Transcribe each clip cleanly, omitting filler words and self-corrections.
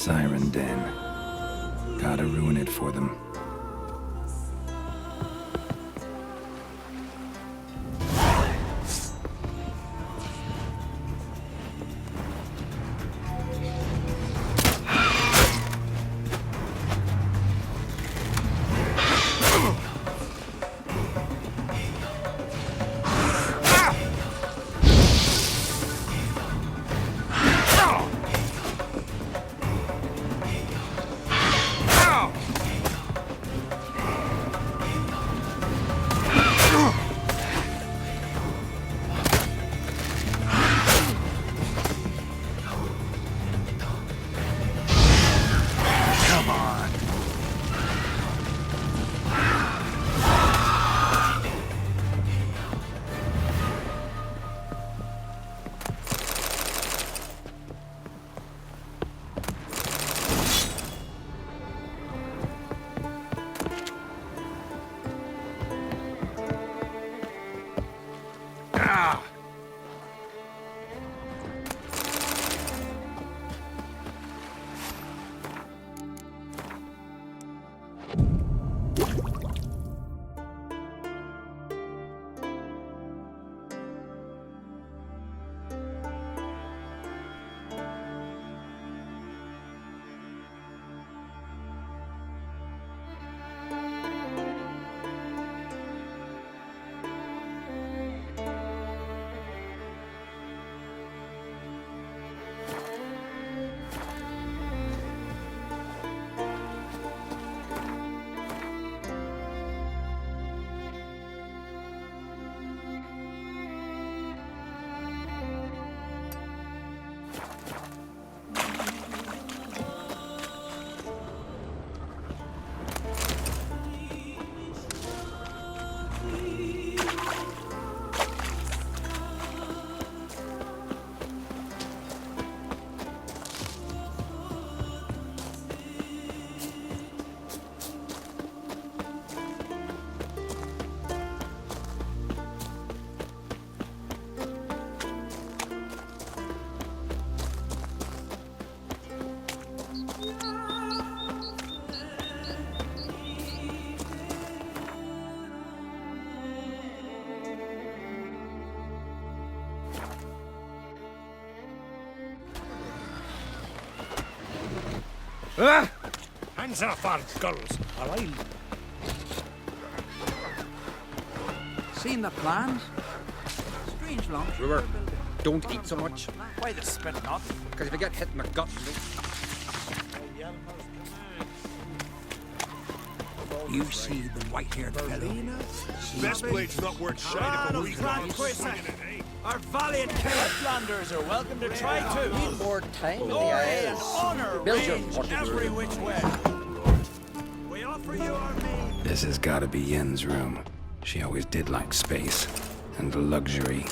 Siren Den. Gotta ruin it for them. Hands off our girls, or I'll... Seen the plans? Strange launch. Brewer, don't eat so much, Why the spit not? because if you get hit in the gut, You see the white-haired fellow? Best blade's not worth shining for weeks. Our valiant King of Flanders are welcome to try too. need more time in the Glory and eyes. honor Build your range fortitude. every which way. We offer you our means. This has gotta be Yen's room. She always did like space and luxury.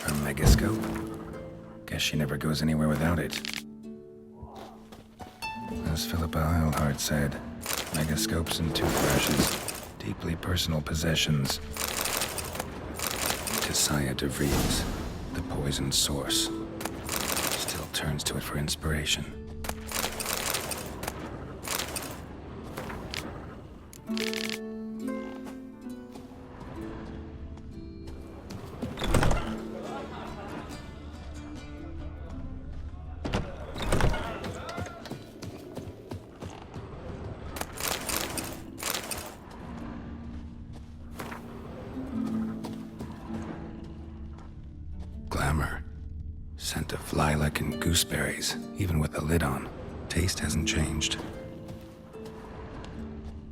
Her megascope? Guess she never goes anywhere without it. As Philippa Eilhart said, megascopes and toothbrushes, deeply personal possessions. Tisaya DeVries, the poisoned source, still turns to it for inspiration. Glamour. Scent of lilac and gooseberries, even with the lid on. Taste hasn't changed.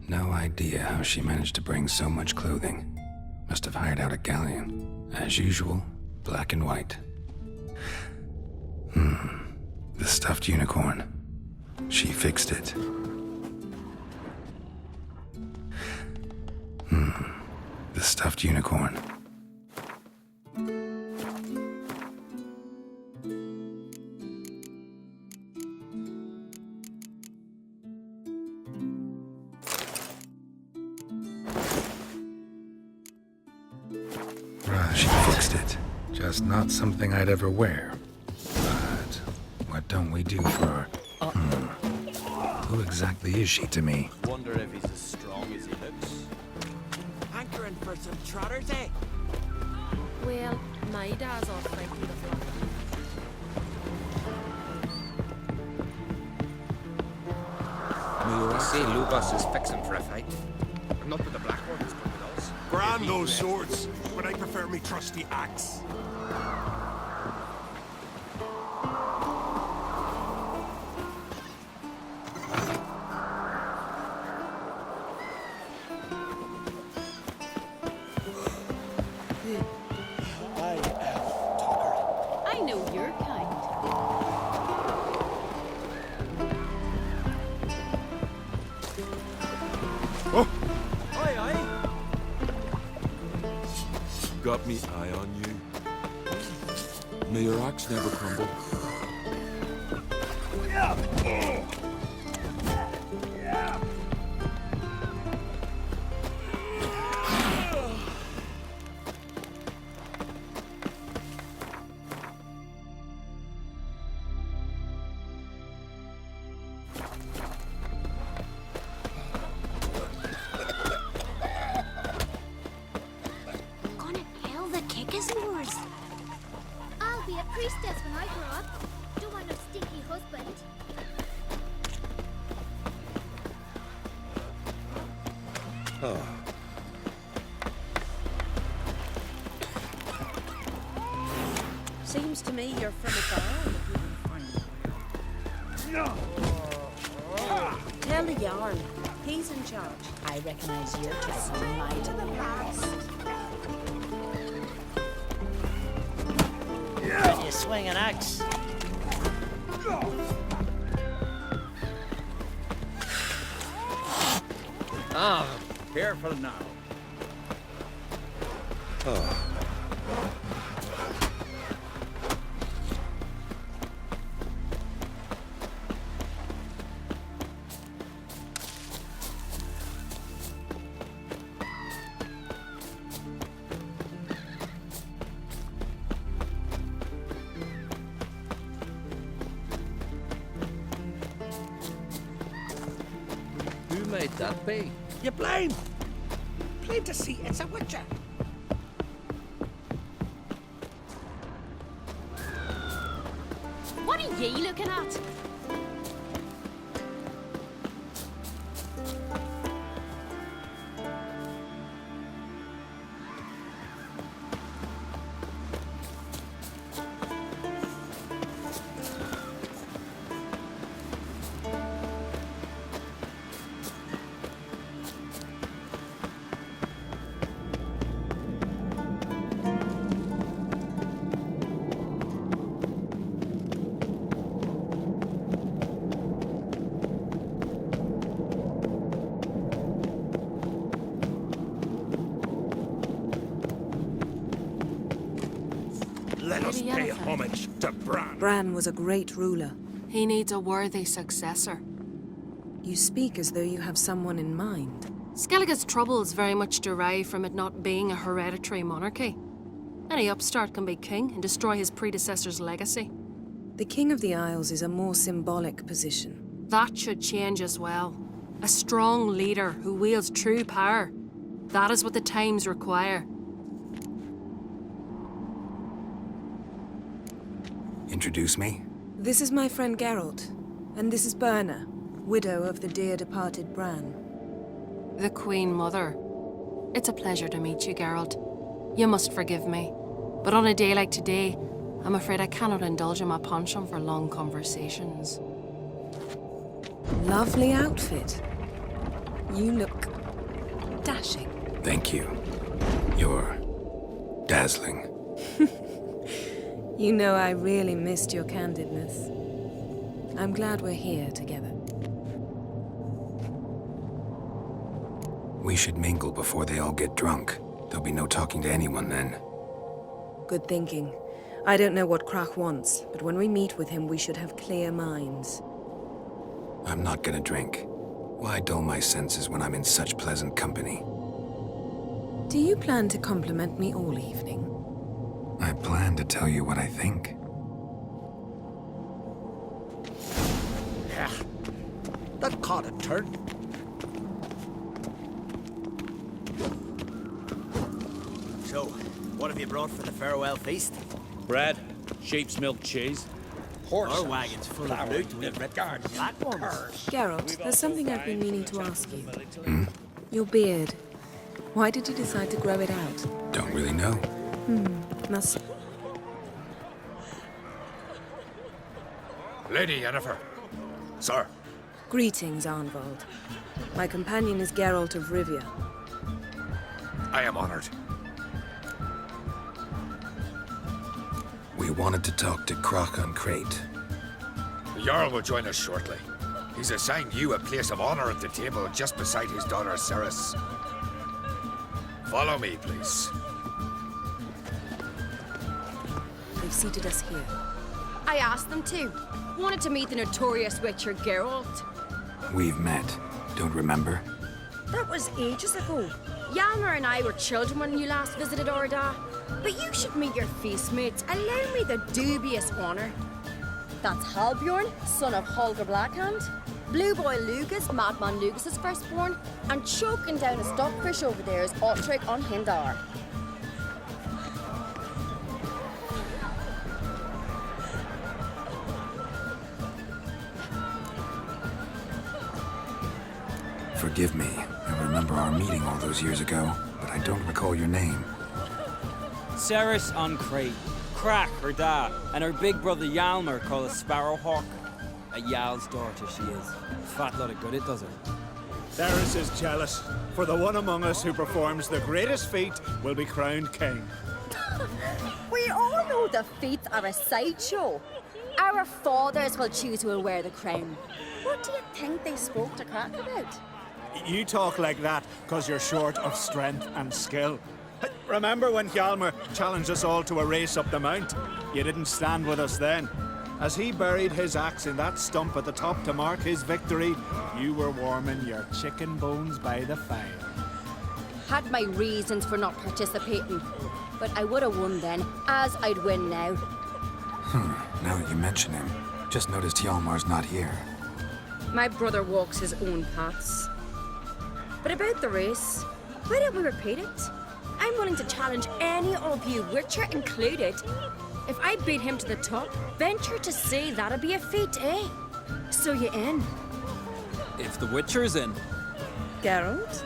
No idea how she managed to bring so much clothing. Must have hired out a galleon. As usual, black and white. The stuffed unicorn. She fixed it. The stuffed unicorn. She fixed it. Just not something I'd ever wear. But what don't we do for her? Who exactly is she to me? Wonder if he's as strong as he looks. Hankering for some trotters, eh? Well, my dad's off fighting the flock. They say Lugos is fixing for a fight. Not with the black ones, but with us. Grand those swords, but I prefer me trusty axe. I know your kind. Aye, aye. Got me eye on you. May your axe never crumble. Gonna hell, the kick is yours. I'll be a priestess when I grow up. Don't want no stinky husband. Seems to me you're from a barn. Tell the Jarl. He's in charge. I recognize your type. Mine to the last. Can you swing an axe? Careful now. Who might that be? You blind? Plain to see, it's a witcher. What are ye looking at? Let us Lady pay Yennefer. homage to Bran. Bran was a great ruler. He needs a worthy successor. You speak as though you have someone in mind. Skellige's troubles very much derive from it not being a hereditary monarchy. Any upstart can be king and destroy his predecessor's legacy. The King of the Isles is a more symbolic position. That should change as well. A strong leader who wields true power. That is what the times require. Introduce me? This is my friend Geralt, and this is Birna, widow of the dear departed Bran. The Queen Mother. It's a pleasure to meet you, Geralt. You must forgive me. But on a day like today, I'm afraid I cannot indulge in my penchant for long conversations. Lovely outfit. You look dashing. Thank you. You're dazzling. You know I really missed your candidness. I'm glad we're here together. We should mingle before they all get drunk. There'll be no talking to anyone then. Good thinking. I don't know what Krach wants, but when we meet with him, we should have clear minds. I'm not gonna drink. Why dull my senses when I'm in such pleasant company? Do you plan to compliment me all evening? I plan to tell you what I think. Yeah. That caught a turn. So, what have you brought for the farewell feast? Bread, sheep's milk cheese. Our wagon's full of loot we've ripped from the black ones. Geralt, there's something I've been meaning to ask you. Your beard. Why did you decide to grow it out? Don't really know. Must... Lady Yennefer. Sir. Greetings, Arnvald. My companion is Geralt of Rivia. I am honored. We wanted to talk to Krach on Crate. The Jarl will join us shortly. He's assigned you a place of honor at the table just beside his daughter Ceres. Follow me, please. They've seated us here. I asked them to. Wanted to meet the notorious Witcher Geralt. We've met. Don't remember? That was ages ago. Hjalmar and I were children when you last visited Orda. But you should meet your feast mates. Allow me the dubious honor. That's Halbjorn, son of Holger Blackhand. Blue Boy Lugas, Madman Lugas' firstborn. And choking down a stockfish over there is Otrek on Hindar. Forgive me. I remember our meeting all those years ago, but I don't recall your name. Ceres on Crate. Krach, her dad, and her big brother Hjalmar called a Sparrowhawk. A Jarl's daughter she is. Fat lot of good it does her. Ceres is jealous, for the one among us who performs the greatest feat will be crowned king. We all know the feats are a sideshow. Our fathers will choose who will wear the crown. What do you think they spoke to Krach about? You talk like that because you're short of strength and skill. Remember when Hjalmar challenged us all to a race up the mount? You didn't stand with us then. As he buried his axe in that stump at the top to mark his victory, you were warming your chicken bones by the fire. Had my reasons for not participating, but I would have won then, as I'd win now. Now that you mention him, just noticed Hjalmar's not here. My brother walks his own paths. But about the race, why don't we repeat it? I'm willing to challenge any of you, Witcher included. If I beat him to the top, venture to say that'd be a feat, eh? So you in? If the Witcher's in. Geralt?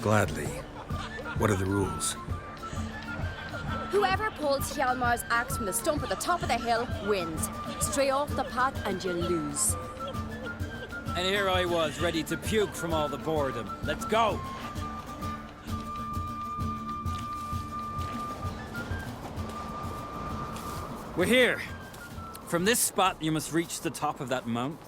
Gladly. What are the rules? Whoever pulls Hjalmar's axe from the stump at the top of the hill wins. Stray off the path and you lose. And here I was, ready to puke from all the boredom. Let's go! We're here. From this spot, you must reach the top of that mount.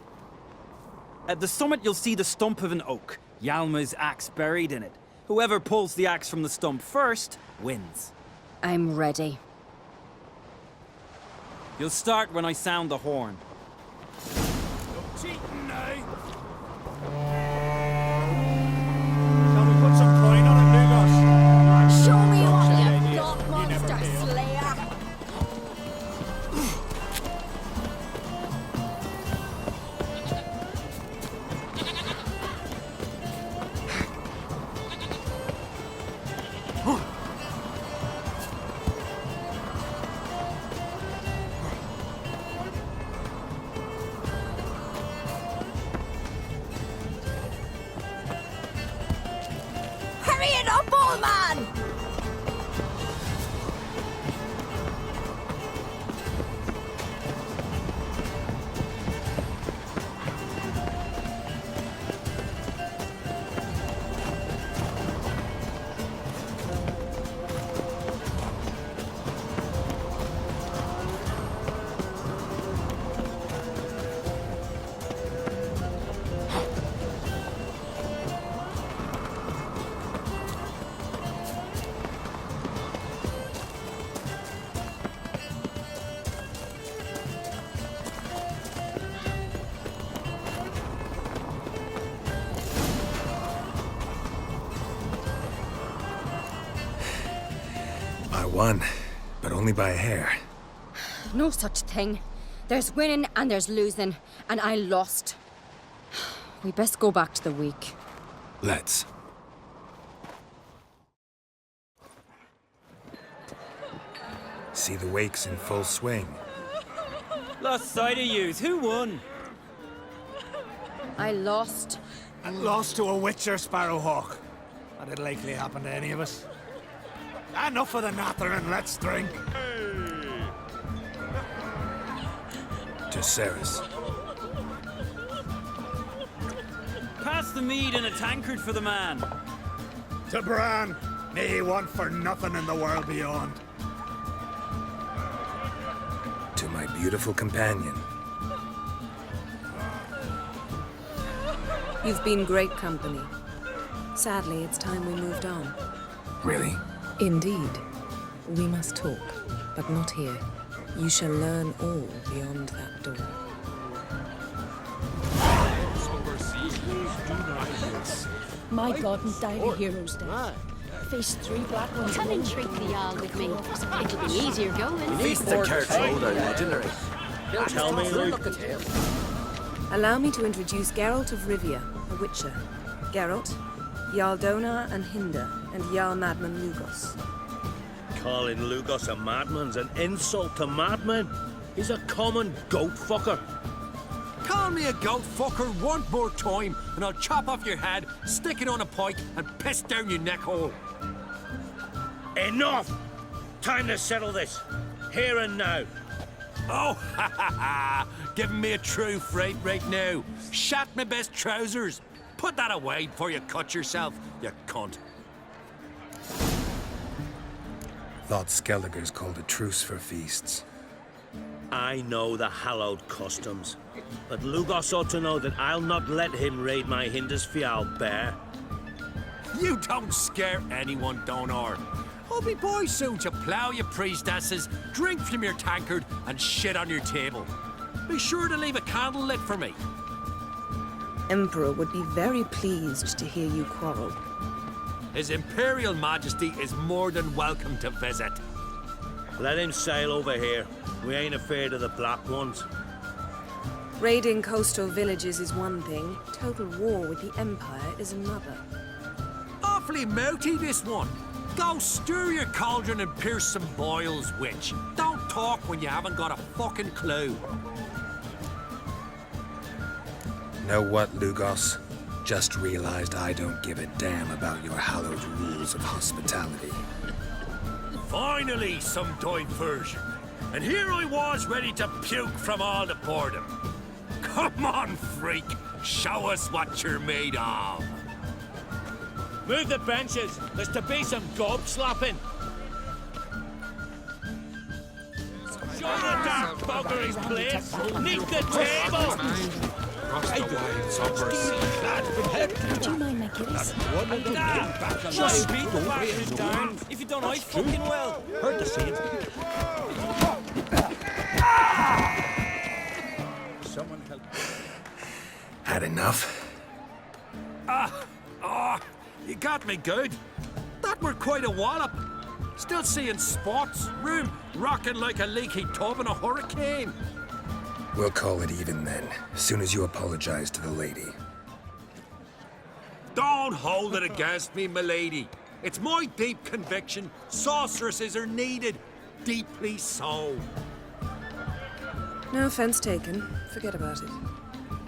At the summit, you'll see the stump of an oak. Hjalmar's axe buried in it. Whoever pulls the axe from the stump first, wins. I'm ready. You'll start when I sound the horn. Cheating now. Shall we put some coin on it, Lugos? Show me what idea. you've got, You never monster fail. slayer. Hurry it up, old man! I won, but only by a hair. No such thing. There's winning and there's losing, and I lost. We best go back to the week. Let's. See the wakes in full swing. Lost sight of yous. Who won? I lost. And lost to a witcher, Sparrowhawk. That'd likely happen to any of us. Enough of the nattering, let's drink. To Ceres. Pass the mead in a tankard for the man. To Bran, may he want for nothing in the world beyond. To my beautiful companion. You've been great company. Sadly, it's time we moved on. Really? Indeed. We must talk, but not here. You shall learn all beyond that door. My God, and die the heroes dead. Face 3 black ones. Come and treat the Jarl with me. It'll be easier going. Feast the Kurtz are legendary. He'll tell me, look at him. Allow me to introduce Geralt of Rivia, a witcher. Geralt, Jarl Donar and Hinder, and Jarl Madman Lugos. Calling Lugos a madman's an insult to madmen. He's a common goat fucker. Call me a goat fucker one more time, and I'll chop off your head, stick it on a pike, and piss down your neck hole. Enough! Time to settle this. Here and now. Oh, ha ha ha! Giving me a true fright right now. Shat my best trousers. Put that away before you cut yourself, you cunt. Thought Skelliger's called a truce for feasts. I know the hallowed customs, but Lugos ought to know that I'll not let him raid my Hindisfial bear. You don't scare anyone, Donar. I'll be boys soon to plough your priestesses, drink from your tankard, and shit on your table. Be sure to leave a candle lit for me. Emperor would be very pleased to hear you quarrel. His Imperial Majesty is more than welcome to visit. Let him sail over here. We ain't afraid of the Black Ones. Raiding coastal villages is one thing. Total war with the Empire is another. Awfully mouty, this one. Go stir your cauldron and pierce some boils, witch. Don't talk when you haven't got a fucking clue. Know what, Lugos? Just realized I don't give a damn about your hallowed rules of hospitality. Finally, some diversion. And here I was ready to puke from all the boredom. Come on, freak. Show us what you're made of. Move the benches. There's to be some gob slapping. Show the dark buggery's place. Neath the table. Would you mind my kitties? Just beat the bastards down. If you don't, I fucking will. Heard the same. Someone help. Had enough? You got me good. That were quite a wallop. Still seeing spots, room rocking like a leaky tub in a hurricane. We'll call it even then, as soon as you apologize to the lady. Don't hold it against me, milady. It's my deep conviction sorceresses are needed. Deeply so. No offense taken. Forget about it.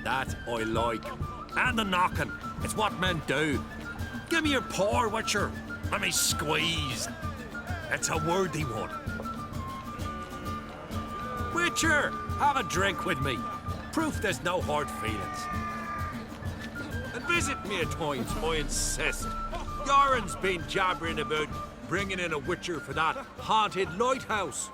That I like. And the knocking. It's what men do. Give me your paw, Witcher. Let me squeeze. It's a worthy one. Witcher, have a drink with me. Proof there's no hard feelings. And visit me at times, I insist. Yoren's been jabbering about bringing in a Witcher for that haunted lighthouse.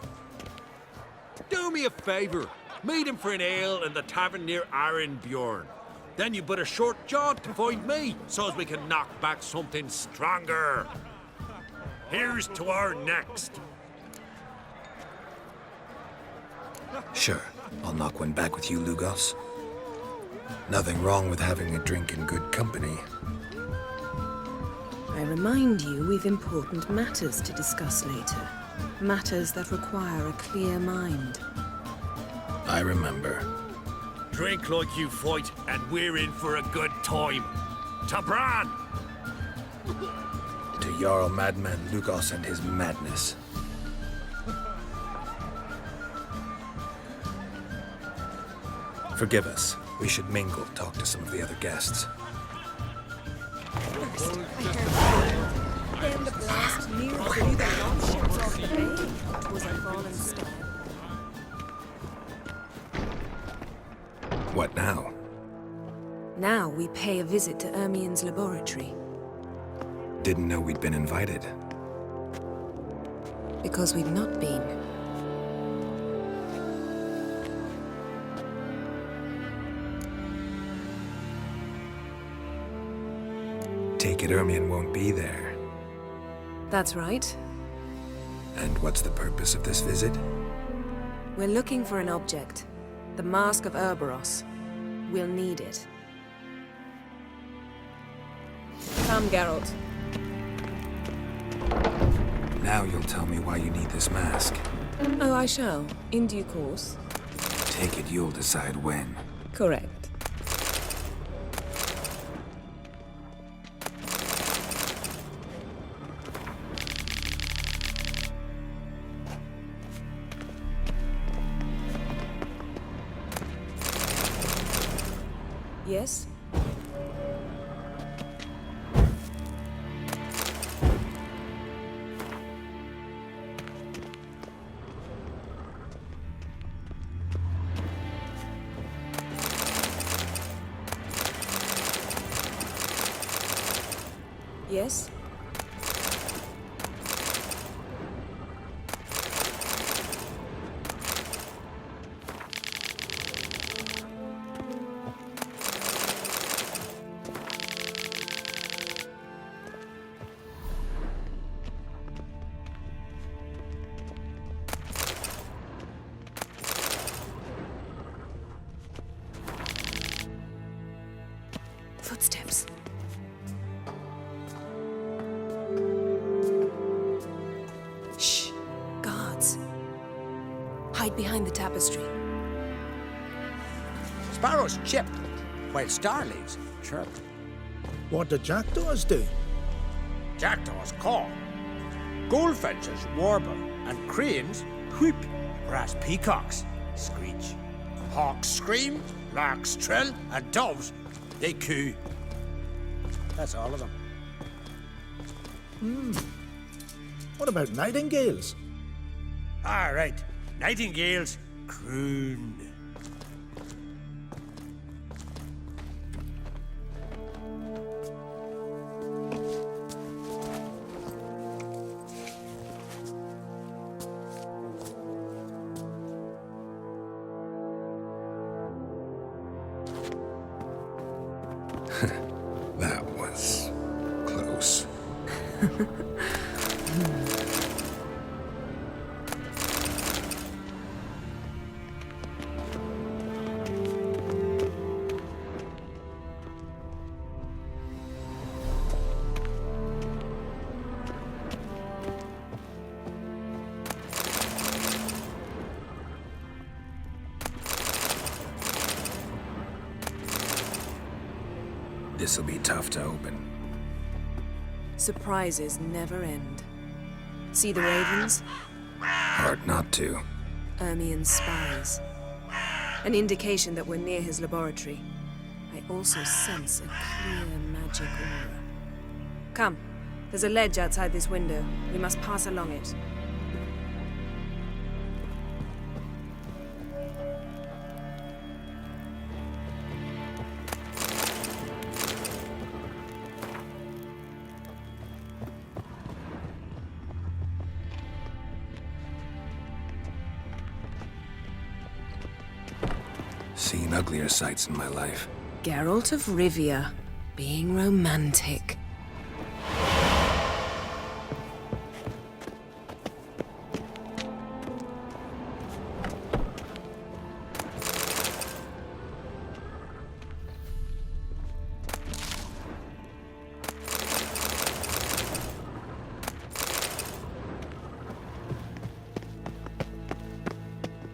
Do me a favour. Meet him for an ale in the tavern near Arenbjorn. Then you but a short jaunt to find me, so as we can knock back something stronger. Here's to our next. Sure, I'll knock one back with you, Lugos. Nothing wrong with having a drink in good company. I remind you we've important matters to discuss later. Matters that require a clear mind. I remember. Drink like you fight, and we're in for a good time. To Bran! To Jarl Madman Lugos and his madness. Forgive us. We should mingle, talk to some of the other guests. Then the blast near through the longships off the bay. 'Twas a fallen star. What now? Now we pay a visit to Ermien's laboratory. Didn't know we'd been invited. Because we've not been. Take it Ermien won't be there. That's right. And what's the purpose of this visit? We're looking for an object. The Mask of Urboros. We'll need it. Come, Geralt. Now you'll tell me why you need this mask. Oh, I shall. In due course. Take it you'll decide when. Correct. Yes? Yes? Footsteps. Shh. Guards. Hide behind the tapestry. Sparrows chip, while starlings chirp. What do jackdaws do? Jackdaws caw. Goldfinches warble, and cranes whoop, whereas peacocks screech. Hawks scream, larks trill, and doves, they coo. That's all of them. What about nightingales? All right, nightingales croon. That was close. This'll be tough to open. Surprises never end. See the ravens? Hard not to. Ermien's spies. An indication that we're near his laboratory. I also sense a clear magic aura. Come, there's a ledge outside this window. We must pass along it. Seen uglier sights in my life. Geralt of Rivia, being romantic.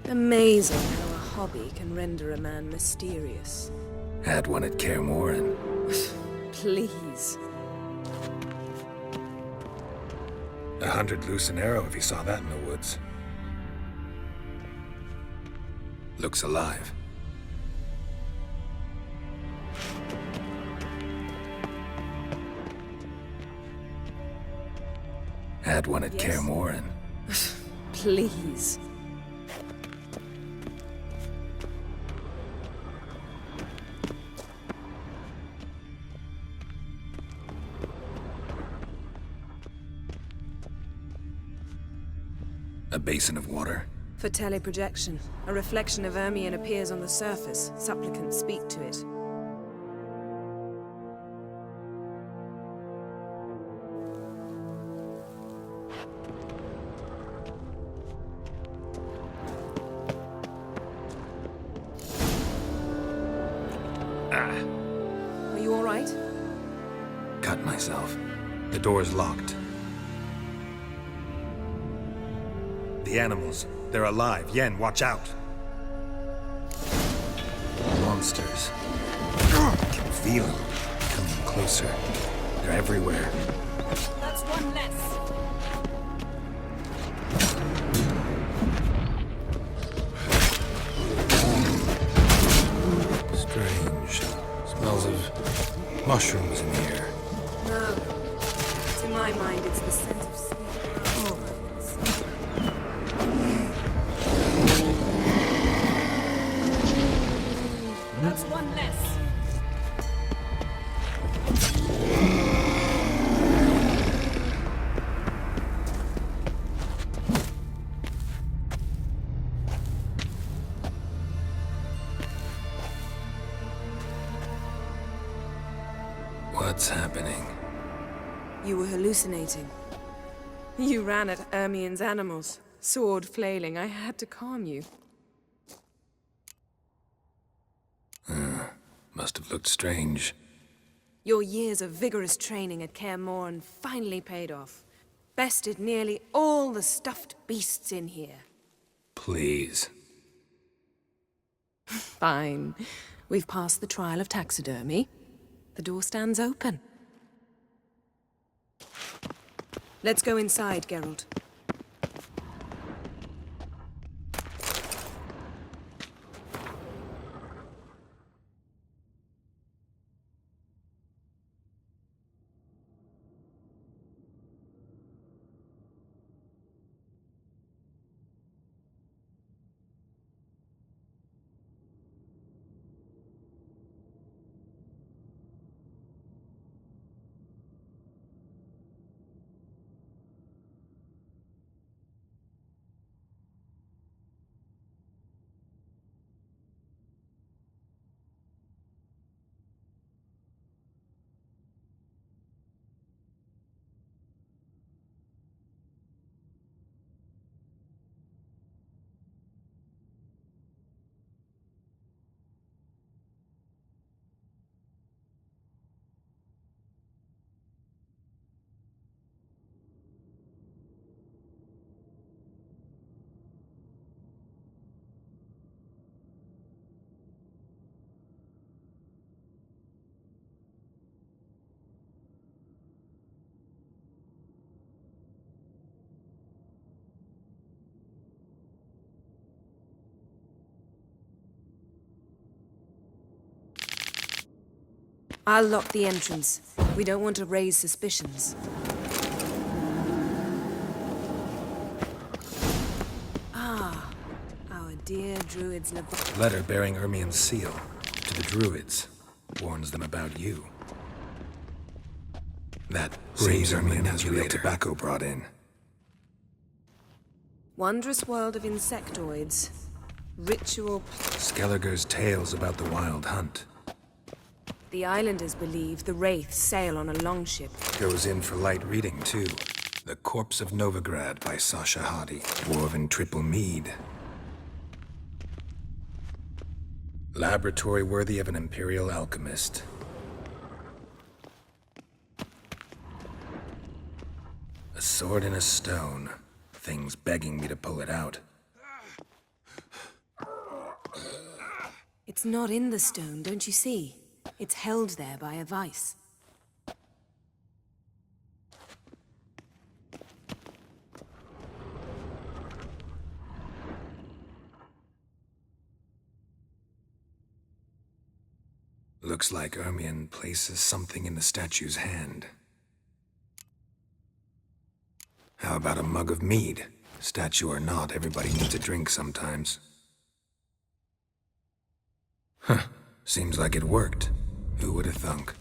Amazing how a hobby can render a man mysterious. Had one at Kaer Morhen. Please. 100 loose an arrow if he saw that in the woods. Looks alive. Had one at Kaer Morhen. Please. A basin of water. For teleprojection, a reflection of Ermien appears on the surface. Supplicants speak to it. Are you all right? Cut myself. The door's locked. The animals. They're alive. Yen, watch out. Monsters. I can feel them. Coming closer. They're everywhere. That's one less. Strange. Smells of mushrooms in here. No. To my mind, it's the scent of sleep. That's one less. What's happening? You were hallucinating. You ran at Ermien's animals, sword flailing. I had to calm you. Must have looked strange. Your years of vigorous training at Kaer Morhen finally paid off. Bested nearly all the stuffed beasts in here. Please. Fine. We've passed the trial of taxidermy. The door stands open. Let's go inside, Geralt. I'll lock the entrance. We don't want to raise suspicions. Ah, our dear Druid's laboratory. Letter bearing Ermien's seal to the Druids. Warns them about you. That seems Ermien has real tobacco brought in. Wondrous world of insectoids. Ritual. Skelliger's tales about the wild hunt. The islanders believe the Wraiths sail on a longship. Goes in for light reading, too. The Corpse of Novigrad by Sasha Hadi. Dwarven triple mead. Laboratory worthy of an imperial alchemist. A sword in a stone. Things begging me to pull it out. It's not in the stone, don't you see? It's held there by a vice. Looks like Ermien places something in the statue's hand. How about a mug of mead? Statue or not, everybody needs a drink sometimes. Huh. Seems like it worked. Who would have thunk?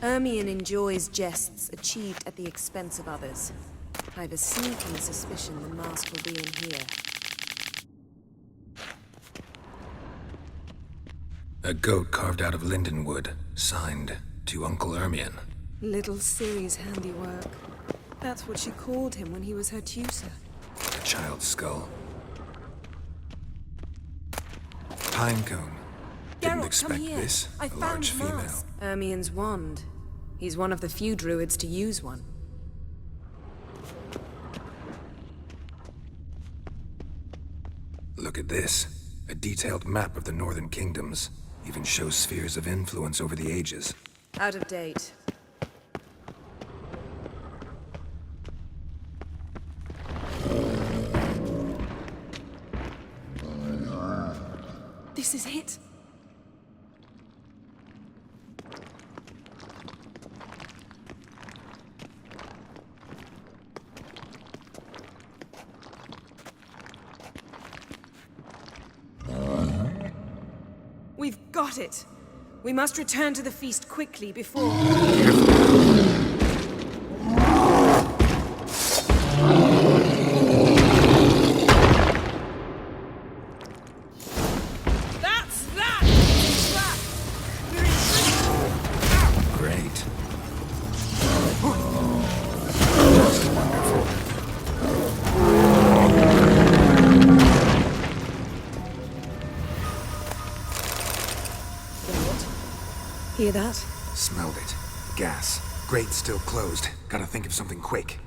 Ermien enjoys jests achieved at the expense of others. I've a sneaking suspicion the mask will be in here. A goat carved out of lindenwood, signed to Uncle Ermien. Little Ciri's handiwork. That's what she called him when he was her tutor. A child's skull. Pinecone. Didn't expect this. A large female. Ermien's wand. He's one of the few druids to use one. Look at this. A detailed map of the northern kingdoms. Even shows spheres of influence over the ages. Out of date. This is it. We've got it. We must return to the feast quickly before... That's that! Great. Just wonderful. Hear that? Smelled it. Gas. Grate still closed. Gotta think of something quick.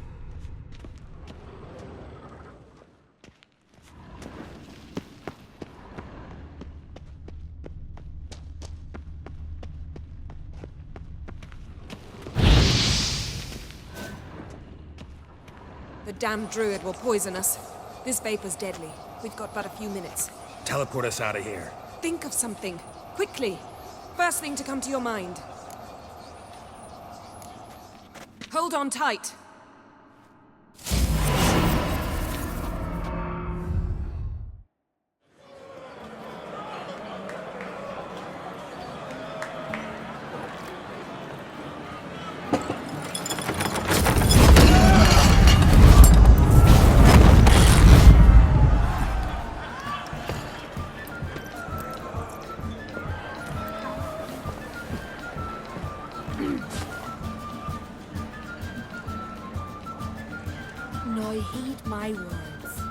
The damned druid will poison us. This vapor's deadly. We've got but a few minutes. Teleport us out of here. Think of something. Quickly. First thing to come to your mind. Hold on tight. Now heed my words.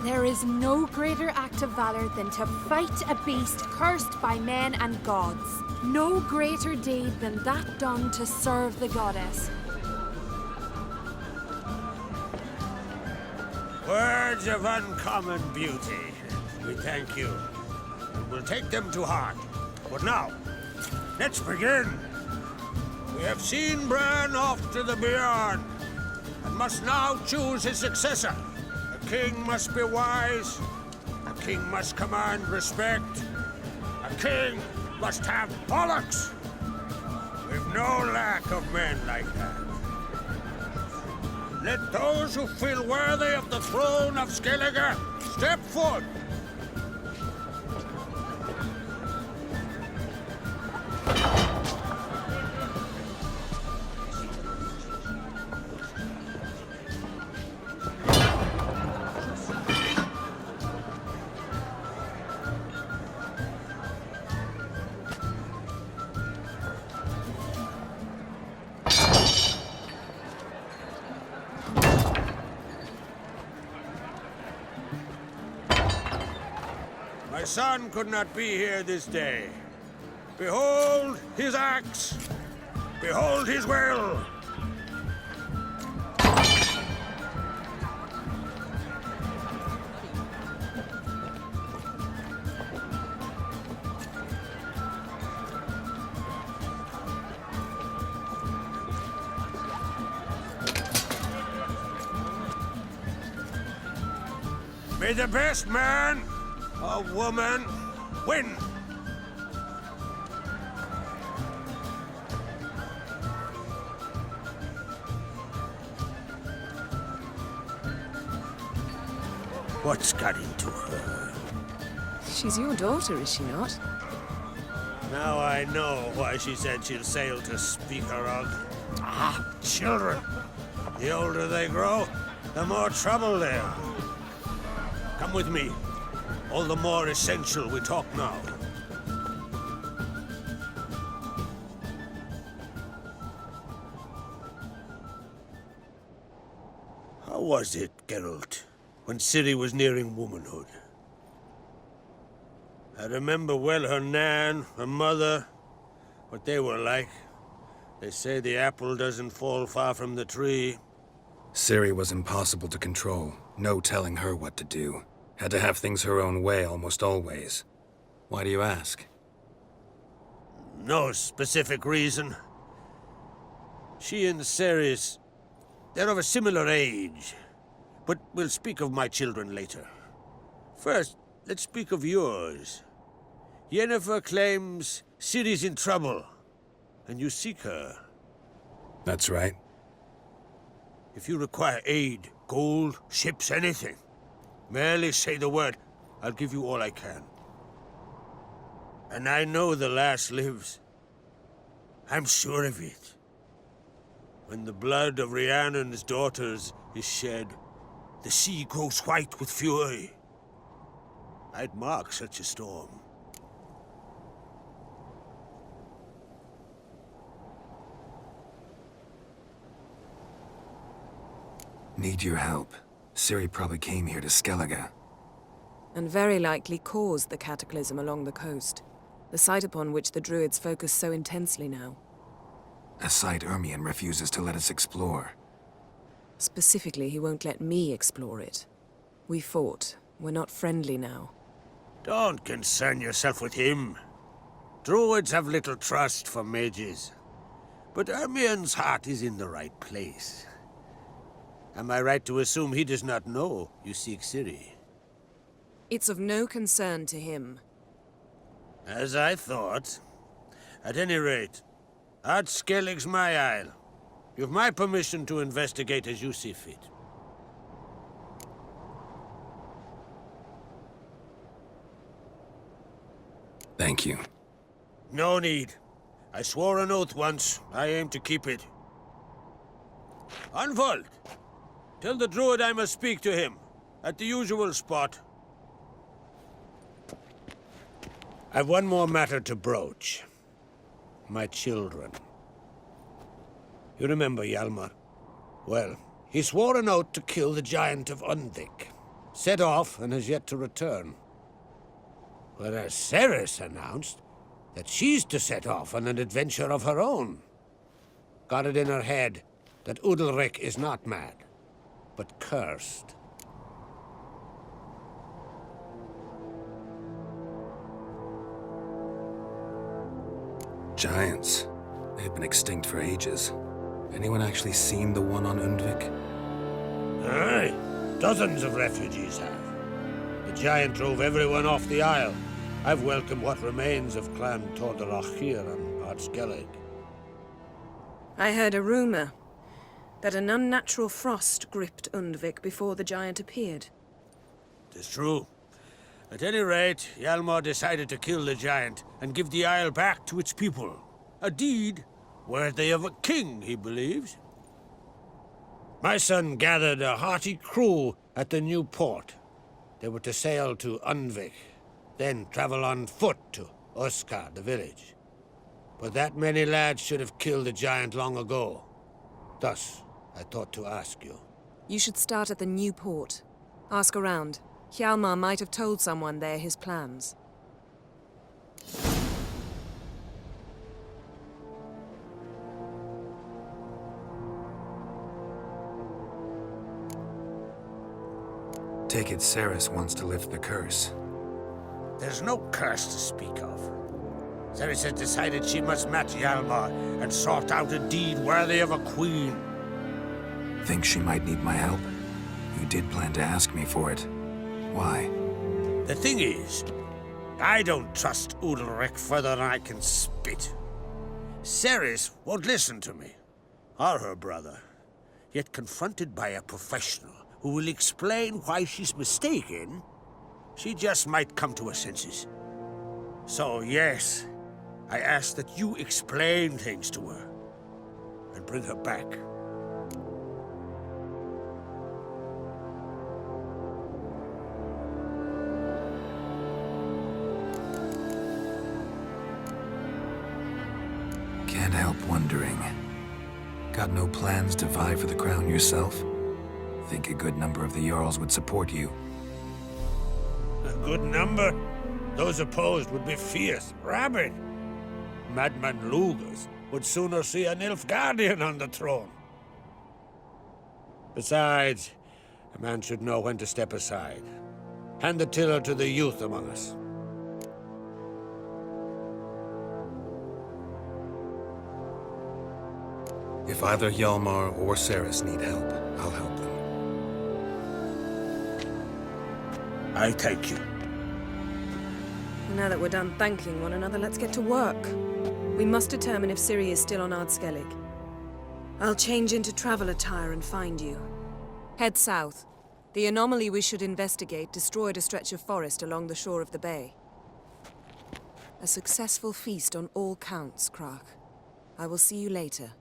There is no greater act of valor than to fight a beast cursed by men and gods. No greater deed than that done to serve the goddess. Words of uncommon beauty. We thank you. We'll take them to heart. But now, let's begin. We have seen Bran off to the beyond, and must now choose his successor. A king must be wise. A king must command respect. A king must have bollocks. We've no lack of men like that. Let those who feel worthy of the throne of Skellige step forth. My son could not be here this day. Behold his axe. Behold his will. May the best man or woman win. What's got into her? She's your daughter, is she not? Now I know why she said she'll sail to speak her of. Ah, children. The older they grow, the more trouble they are. Come with me. All the more essential we talk now. How was it, Geralt, when Ciri was nearing womanhood? I remember well her nan, her mother, what they were like. They say the apple doesn't fall far from the tree. Ciri was impossible to control. No telling her what to do. Had to have things her own way almost always. Why do you ask? No specific reason. She and Ceres, they're of a similar age. But we'll speak of my children later. First, let's speak of yours. Yennefer claims Ciri's in trouble, and you seek her. That's right. If you require aid, gold, ships, anything, merely say the word. I'll give you all I can. And I know the lass lives. I'm sure of it. When the blood of Rhiannon's daughters is shed, the sea grows white with fury. I'd mark such a storm. Need your help. Ciri probably came here to Skellige. And very likely caused the cataclysm along the coast, the site upon which the Druids focus so intensely now. A site Ermion refuses to let us explore. Specifically, he won't let me explore it. We fought. We're not friendly now. Don't concern yourself with him. Druids have little trust for mages. But Ermion's heart is in the right place. Am I right to assume he does not know you seek Ciri? It's of no concern to him. As I thought. At any rate, Ard Skellig's my isle. You've my permission to investigate as you see fit. Thank you. No need. I swore an oath once. I aim to keep it. Unfold! Tell the druid I must speak to him. At the usual spot. I've one more matter to broach. My children. You remember Hjalmar? Well, he swore an oath to kill the Giant of Undvik. Set off and has yet to return. Whereas Ceres announced that she's to set off on an adventure of her own. Got it in her head that Udalric is not mad, but cursed. Giants. They've been extinct for ages. Anyone actually seen the one on Undvik? Aye, dozens of refugees have. The giant drove everyone off the isle. I've welcomed what remains of Clan Tordalach here on Ardskellig. I heard a rumor that an unnatural frost gripped Undvik before the giant appeared. Tis true. At any rate, Hjalmar decided to kill the giant and give the isle back to its people. A deed worthy of a king, he believes. My son gathered a hearty crew at the new port. They were to sail to Undvik, then travel on foot to Oskar, the village. But that many lads should have killed the giant long ago. Thus, I thought to ask you. You should start at the new port. Ask around. Hjalmar might have told someone there his plans. Take it Cerys wants to lift the curse. There's no curse to speak of. Cerys has decided she must match Hjalmar and sort out a deed worthy of a queen. Think she might need my help? You did plan to ask me for it. Why? The thing is, I don't trust Udalryk further than I can spit. Cerys won't listen to me, or her brother. Yet confronted by a professional who will explain why she's mistaken, she just might come to her senses. So yes, I ask that you explain things to her and bring her back. Can't help wondering. Got no plans to vie for the crown yourself? Think a good number of the Jarls would support you. A good number? Those opposed would be fierce, rabid. Madman Lugas would sooner see an Nilfgaardian on the throne. Besides, a man should know when to step aside. Hand the tiller to the youth among us. If either Hjalmar or Cerys need help, I'll help them. I thank you. Now that we're done thanking one another, let's get to work. We must determine if Ciri is still on Ardskellig. I'll change into travel attire and find you. Head south. The anomaly we should investigate destroyed a stretch of forest along the shore of the bay. A successful feast on all counts, Crach. I will see you later.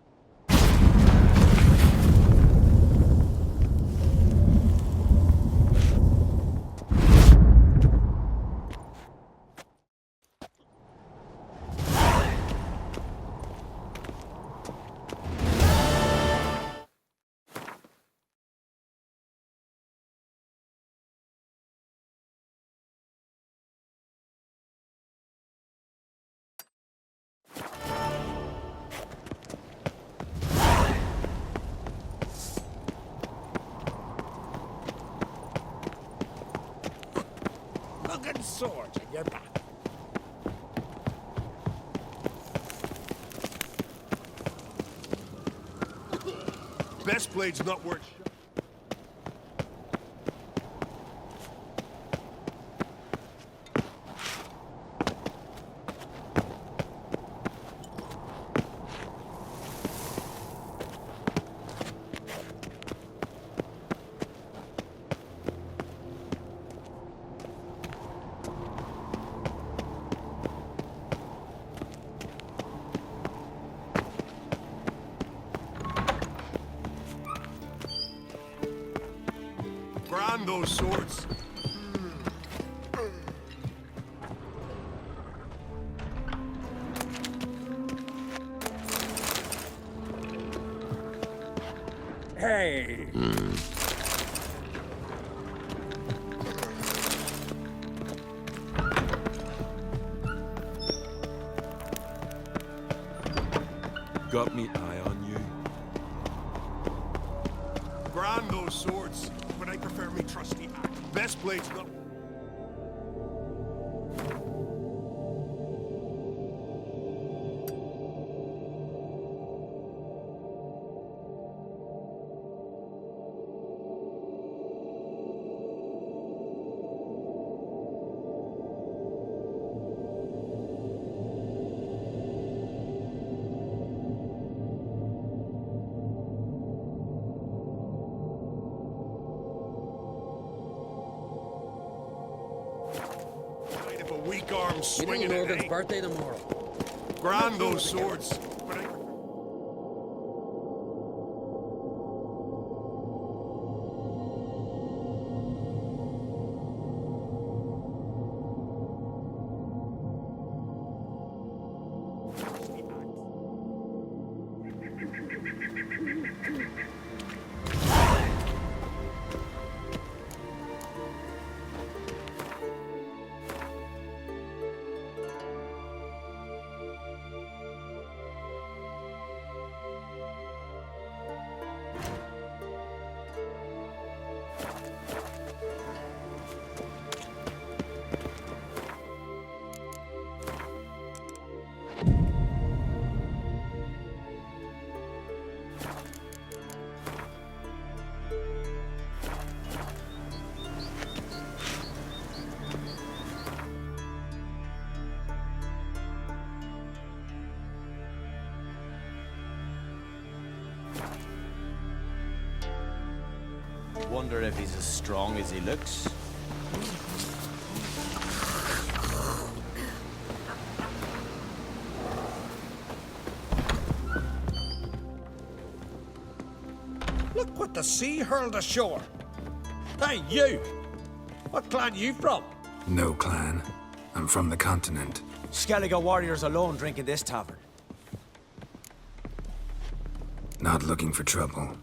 Fucking swords in your back. Best blade's not worth shit. Brand those swords. Hey! Got me eye on you. Brand those swords, but I prefer me trusty axe. Best blade's not. arms swinging at Logan's birthday tomorrow. Grand those swords. Wonder if he's as strong as he looks. Look what the sea hurled ashore. Hey, you! What clan you from? No clan. I'm from the continent. Skellige warriors alone drink in this tavern. Not looking for trouble.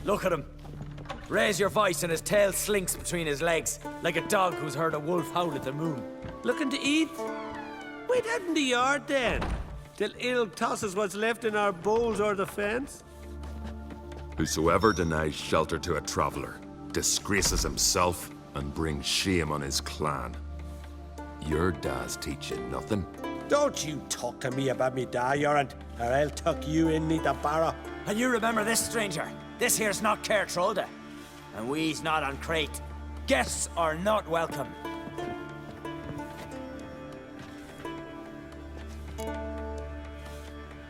Look at him. Raise your voice and his tail slinks between his legs, like a dog who's heard a wolf howl at the moon. Looking to eat? Wait out in the yard then, till ill tosses what's left in our bowls or the fence. Whosoever denies shelter to a traveler disgraces himself and brings shame on his clan. Your dad's teaching nothing. Don't you talk to me about me da, Yoran, or I'll tuck you in neath the barrow. And you remember this, stranger. This here's not Caer Trolda. And we's not on Crate. Guests are not welcome.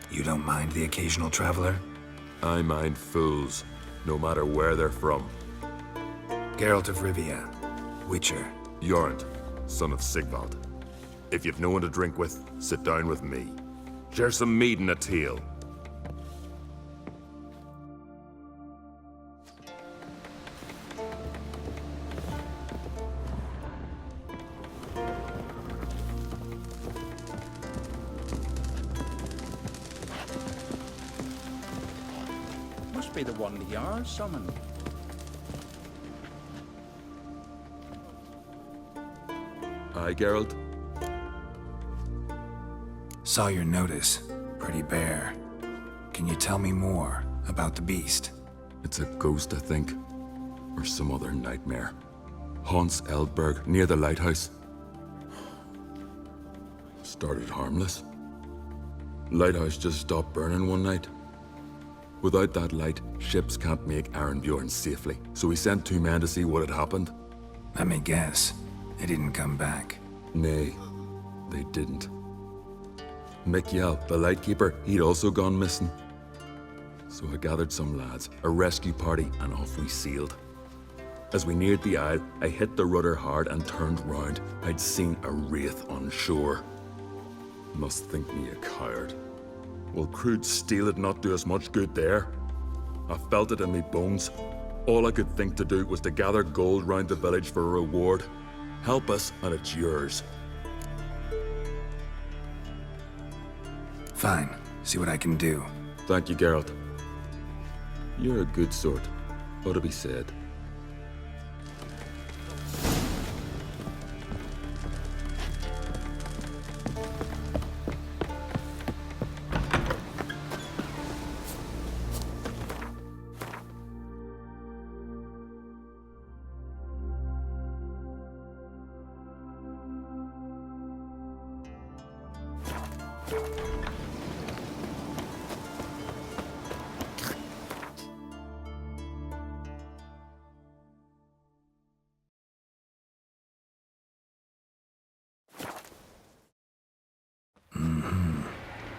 You don't mind the occasional traveler? I mind fools, no matter where they're from. Geralt of Rivia, Witcher. Jorund, son of Sigvald. If you've no one to drink with, sit down with me. Share some mead and a tale. Must be the one the Jarl summoned. Aye, Geralt? Saw your notice. Pretty bare. Can you tell me more about the beast? It's a ghost, I think. Or some other nightmare. Haunts Eldberg, near the lighthouse. Started harmless. Lighthouse just stopped burning one night. Without that light, ships can't make Arenbjorn safely, so we sent 2 men to see what had happened. Let me guess. They didn't come back. Nay, they didn't. Mikjal, the lightkeeper, he'd also gone missing. So I gathered some lads, a rescue party, and off we sailed. As we neared the isle, I hit the rudder hard and turned round. I'd seen a wraith on shore. Must think me a coward. Will crude steel had not do us much good there? I felt it in me bones. All I could think to do was to gather gold round the village for a reward. Help us, and it's yours. Fine. See what I can do. Thank you, Geralt. You're a good sort. Ought to be said.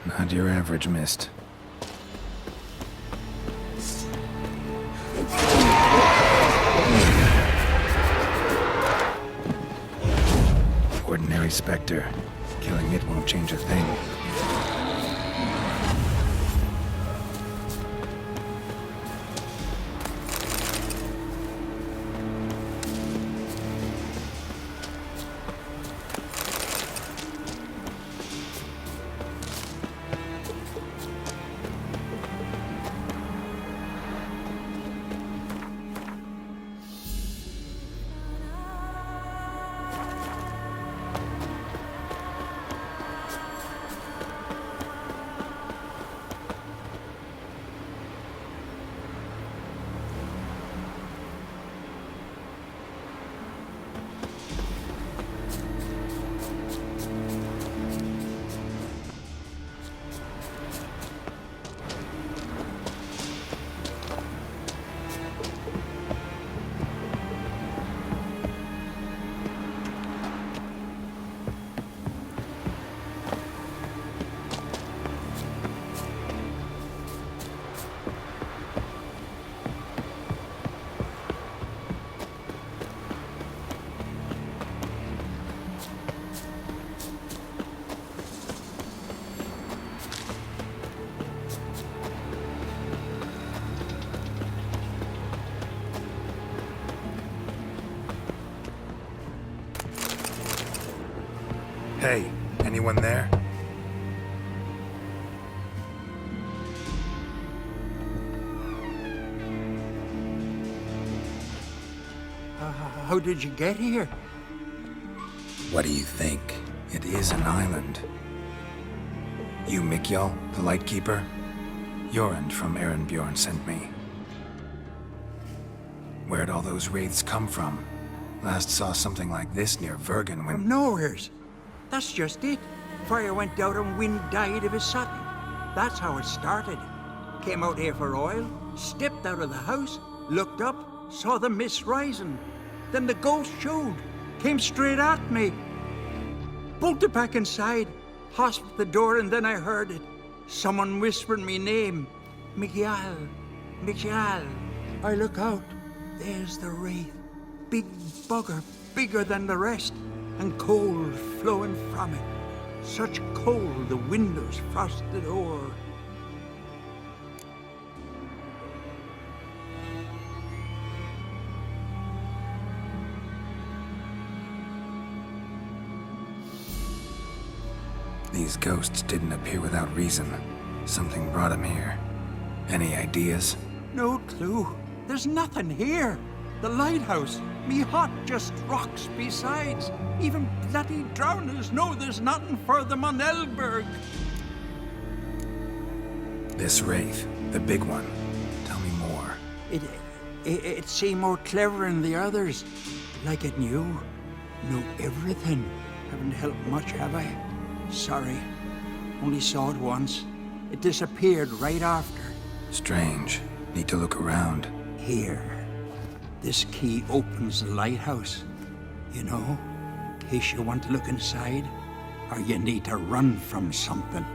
Not your average mist. Ordinary Sorry, Spectre. Killing it won't change a thing. Hey, anyone there? How did you get here? What do you think? It is an island. You, Mikjal, the Lightkeeper? Jorund from Erenbjorn sent me. Where'd all those wraiths come from? Last saw something like this near Vergen when... From nowheres. That's just it. Fire went out and wind died of a sudden. That's how it started. Came out here for oil, stepped out of the house, looked up, saw the mist rising. Then the ghost showed, came straight at me. Bolted back inside, hosped the door, and then I heard it. Someone whispering me name. Mikjal, Mikjal. I look out, there's the wraith. Big bugger, bigger than the rest, and cold flowing from it. Such cold the windows frosted o'er. These ghosts didn't appear without reason. Something brought them here. Any ideas? No clue. There's nothing here. The lighthouse, me hut just rocks besides. Even bloody drowners know there's nothing for them on Elberg. This wraith, the big one. Tell me more. It seemed more clever than the others. Like it knew. Know everything. Haven't helped much, have I? Sorry. Only saw it once. It disappeared right after. Strange. Need to look around. Here. This key opens the lighthouse. You know, in case you want to look inside, or you need to run from something.